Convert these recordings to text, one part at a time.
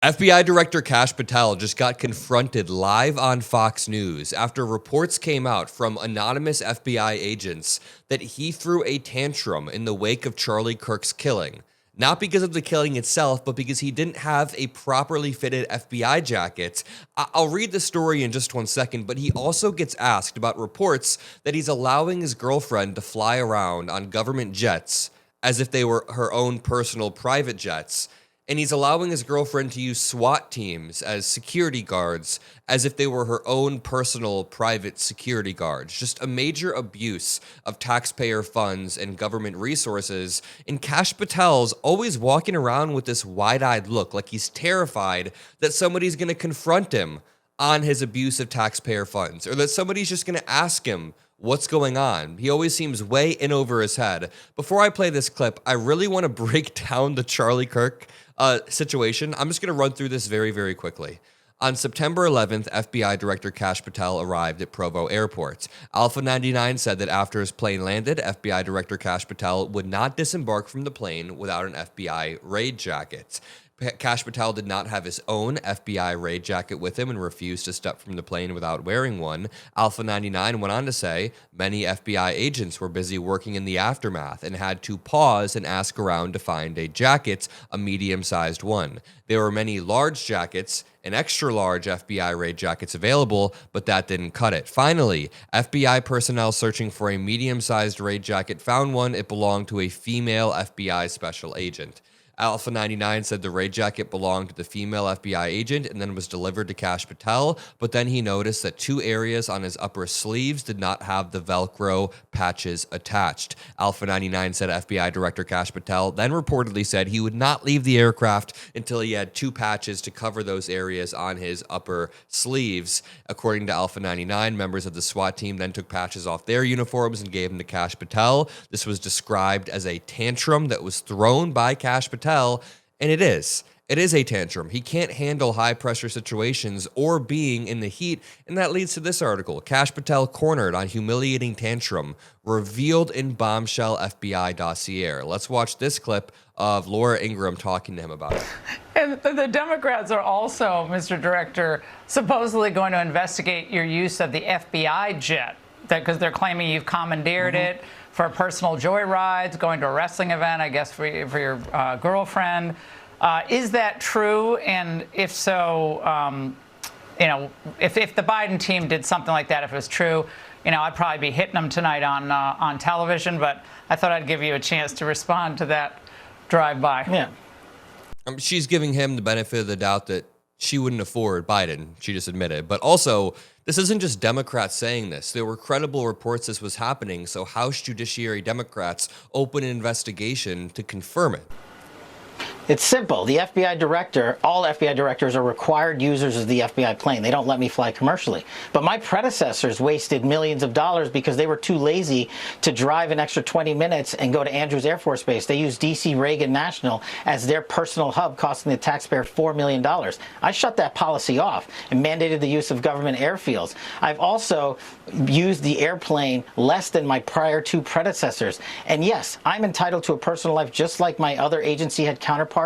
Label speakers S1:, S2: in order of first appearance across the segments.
S1: FBI Director Kash Patel just got confronted live on Fox News after reports came out from anonymous FBI agents that he threw a tantrum in the wake of Charlie Kirk's killing. Not because of the killing itself, but because he didn't have a properly fitted FBI jacket. I'll read the story in just 1 second, but he also gets asked about reports that he's allowing his girlfriend to fly around on government jets as if they were her own personal private jets. And he's allowing his girlfriend to use SWAT teams as security guards as if they were her own personal private security guards. Just a major abuse of taxpayer funds and government resources. And Kash Patel's always walking around with this wide-eyed look, like he's terrified that somebody's going to confront him on his abuse of taxpayer funds, or that somebody's just going to ask him what's going on. He always seems way in over his head. Before I play this clip, I really want to break down the Charlie Kirk situation. I'm just going to run through this very, very quickly. On September 11th, FBI Director Kash Patel arrived at Provo Airport. Alpha 99 said that after his plane landed, FBI Director Kash Patel would not disembark from the plane without an FBI raid jacket. Kash Patel did not have his own FBI raid jacket with him and refused to step from the plane without wearing one. Alpha 99 went on to say many FBI agents were busy working in the aftermath and had to pause and ask around to find a jacket, a medium-sized one. There were many large jackets and extra-large FBI raid jackets available, but that didn't cut it. Finally, FBI personnel searching for a medium-sized raid jacket found one. It belonged to a female FBI special agent. Alpha 99 said the raid jacket belonged to the female FBI agent and then was delivered to Kash Patel, but then he noticed that 2 areas on his upper sleeves did not have the Velcro patches attached. Alpha 99 said FBI Director Kash Patel then reportedly said he would not leave the aircraft until he had 2 patches to cover those areas on his upper sleeves. According to Alpha 99, members of the SWAT team then took patches off their uniforms and gave them to Kash Patel. This was described as a tantrum that was thrown by Kash Patel. And it is a tantrum. He can't handle high pressure situations or being in the heat, and that leads to this article. Kash Patel cornered on humiliating tantrum, revealed in bombshell FBI dossier. Let's watch this clip of Laura Ingraham talking to him about it.
S2: And the Democrats are also, Mr. Director, supposedly going to investigate your use of the FBI jet, because they're claiming you've commandeered it for personal joyrides, going to a wrestling event, I guess, for your girlfriend. Is that true? And if so, if the Biden team did something like that, if it was true, I'd probably be hitting them tonight on television. But I thought I'd give you a chance to respond to that drive-by.
S1: Yeah. She's giving him the benefit of the doubt that she wouldn't afford Biden. She just admitted. But also, this isn't just Democrats saying this. There were credible reports this was happening, so House Judiciary Democrats opened an investigation to confirm it.
S3: It's simple. The FBI director, all FBI directors are required users of the FBI plane. They don't let me fly commercially. But my predecessors wasted millions of dollars because they were too lazy to drive an extra 20 minutes and go to Andrews Air Force Base. They used D.C. Reagan National as their personal hub, costing the taxpayer $4 million. I shut that policy off and mandated the use of government airfields. I've also used the airplane less than my prior 2 predecessors. And yes, I'm entitled to a personal life just like my other agency had counterparts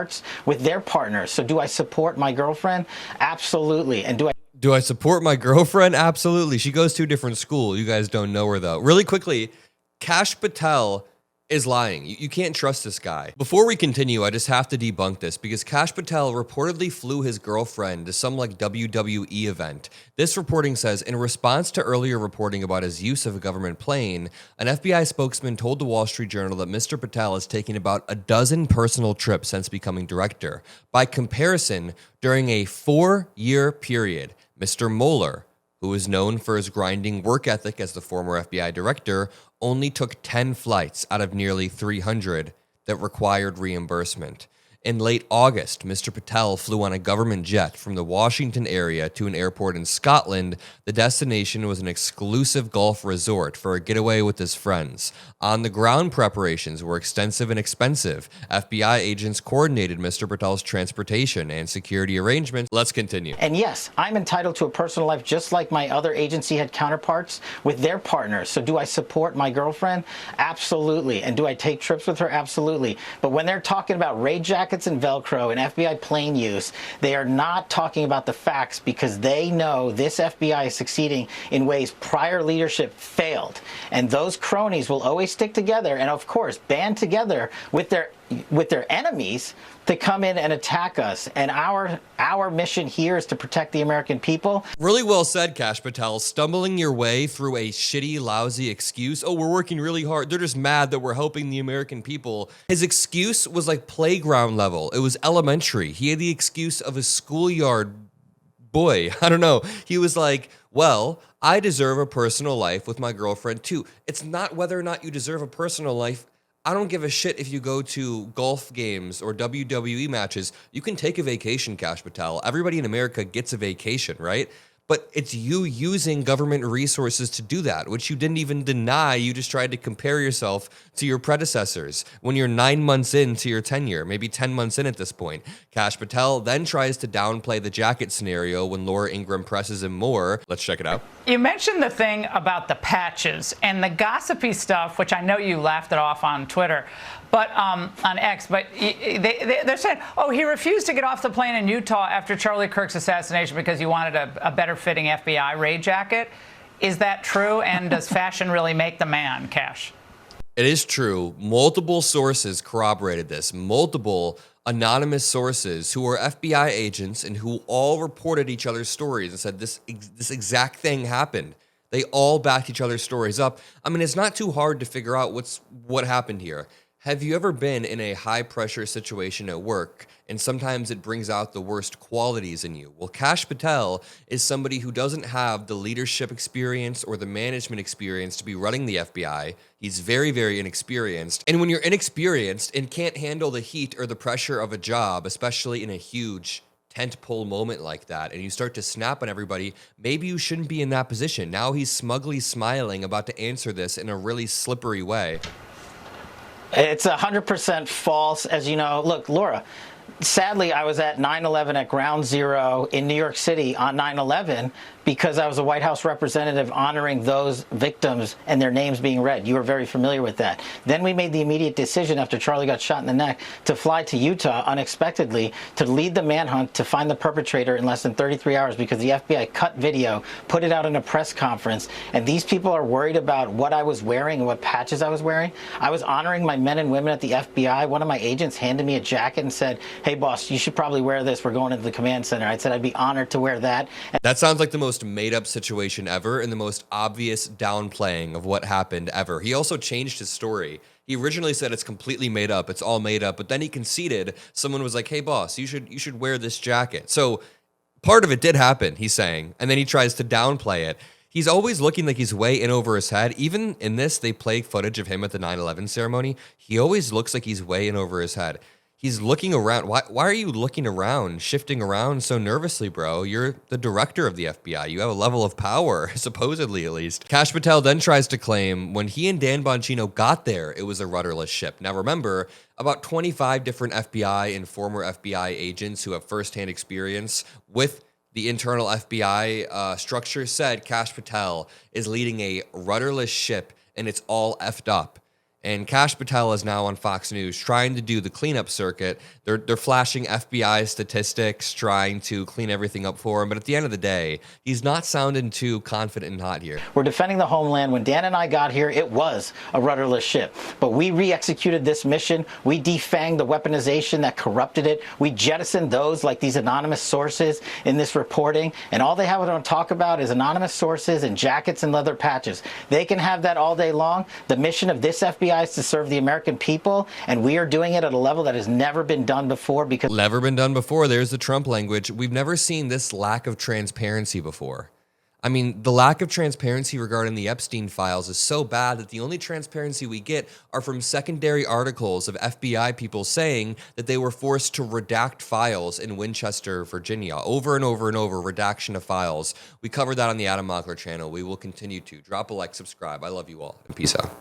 S3: with their partners. So do I support my girlfriend? Absolutely. And
S1: do I support my girlfriend? Absolutely. She goes to a different school. You guys don't know her, though. Really quickly, Kash Patel is lying. You can't trust this guy. Before we continue, I just have to debunk this because Kash Patel reportedly flew his girlfriend to some WWE event. This reporting says, in response to earlier reporting about his use of a government plane, an FBI spokesman told the Wall Street Journal that Mr. Patel has taken about a dozen personal trips since becoming director. By comparison, during a 4-year period, Mr. Mockler, who is known for his grinding work ethic as the former FBI director, only took 10 flights out of nearly 300 that required reimbursement. In late August, Mr. Patel flew on a government jet from the Washington area to an airport in Scotland. The destination was an exclusive golf resort for a getaway with his friends. On-the-ground preparations were extensive and expensive. FBI agents coordinated Mr. Patel's transportation and security arrangements. Let's continue.
S3: And yes, I'm entitled to a personal life just like my other agency had counterparts with their partners. So do I support my girlfriend? Absolutely. And do I take trips with her? Absolutely. But when they're talking about raid jackets, jackets and Velcro and FBI plane use, they are not talking about the facts because they know this FBI is succeeding in ways prior leadership failed. And those cronies will always stick together and, of course, band together with their enemies to come in and attack us. And our mission here is to protect the American people.
S1: Really well said, Kash Patel. Stumbling your way through a shitty, lousy excuse. Oh, we're working really hard. They're just mad that we're helping the American people. His excuse was like playground level. It was elementary. He had the excuse of a schoolyard boy. I don't know. He was like, well, I deserve a personal life with my girlfriend too. It's not whether or not you deserve a personal life. I don't give a shit if you go to golf games or WWE matches. You can take a vacation, Kash Patel. Everybody in America gets a vacation, right? But it's you using government resources to do that, which you didn't even deny. You just tried to compare yourself to your predecessors when you're 9 months into your tenure, maybe 10 months in at this point. Kash Patel then tries to downplay the jacket scenario when Laura Ingraham presses him more. Let's check it out.
S2: You mentioned the thing about the patches and the gossipy stuff, which I know you laughed it off on Twitter, but on X. But they're saying, oh, he refused to get off the plane in Utah after Charlie Kirk's assassination because he wanted a better fitting FBI raid jacket. Is that true? And does fashion really make the man, Kash?
S1: It is true. Multiple sources corroborated this. Multiple anonymous sources who were FBI agents and who all reported each other's stories and said this exact thing happened. They all backed each other's stories up. I mean, it's not too hard to figure out what happened here. Have you ever been in a high-pressure situation at work, and sometimes it brings out the worst qualities in you? Well, Kash Patel is somebody who doesn't have the leadership experience or the management experience to be running the FBI. He's very, very inexperienced. And when you're inexperienced and can't handle the heat or the pressure of a job, especially in a huge tentpole moment like that, and you start to snap on everybody, maybe you shouldn't be in that position. Now he's smugly smiling, about to answer this in a really slippery way.
S3: It's 100% false, as you know. Look, Laura, sadly, I was at 9/11 at Ground Zero in New York City on 9/11 because I was a White House representative honoring those victims and their names being read. You are very familiar with that. Then we made the immediate decision after Charlie got shot in the neck to fly to Utah unexpectedly to lead the manhunt to find the perpetrator in less than 33 hours because the FBI cut video, put it out in a press conference, and these people are worried about what I was wearing and what patches I was wearing. I was honoring my men and women at the FBI. One of my agents handed me a jacket and said, hey, boss, you should probably wear this. We're going into the command center. I said I'd be honored to wear that.
S1: That sounds like the most made-up situation ever and the most obvious downplaying of what happened ever. He also changed his story. He originally said it's completely made up, it's all made up, but then he conceded. Someone was like, hey, boss, you should wear this jacket. So part of it did happen, he's saying, and then he tries to downplay it. He's always looking like he's way in over his head. Even in this, they play footage of him at the 9/11 ceremony. He always looks like he's way in over his head. He's looking around. Why are you looking around, shifting around so nervously, bro? You're the director of the FBI. You have a level of power, supposedly at least. Kash Patel then tries to claim when he and Dan Bongino got there, it was a rudderless ship. Now remember, about 25 different FBI and former FBI agents who have firsthand experience with the internal FBI structure said Kash Patel is leading a rudderless ship and it's all effed up. And Kash Patel is now on Fox News trying to do the cleanup circuit. They're flashing FBI statistics, trying to clean everything up for him. But at the end of the day, he's not sounding too confident and hot here.
S3: We're defending the homeland. When Dan and I got here, it was a rudderless ship. But we re-executed this mission. We defanged the weaponization that corrupted it. We jettisoned those like these anonymous sources in this reporting. And all they have to talk about is anonymous sources and jackets and leather patches. They can have that all day long. The mission of this FBI is to serve the American people, and we are doing it at a level that has never been done before. Because
S1: never been done before. There's the Trump language. We've never seen this lack of transparency before. I mean, the lack of transparency regarding the Epstein files is so bad that the only transparency we get are from secondary articles of FBI people saying that they were forced to redact files in Winchester, Virginia. Over and over and over, redaction of files. We covered that on the Adam Mockler channel. We will continue to. Drop a like, subscribe. I love you all, and peace out.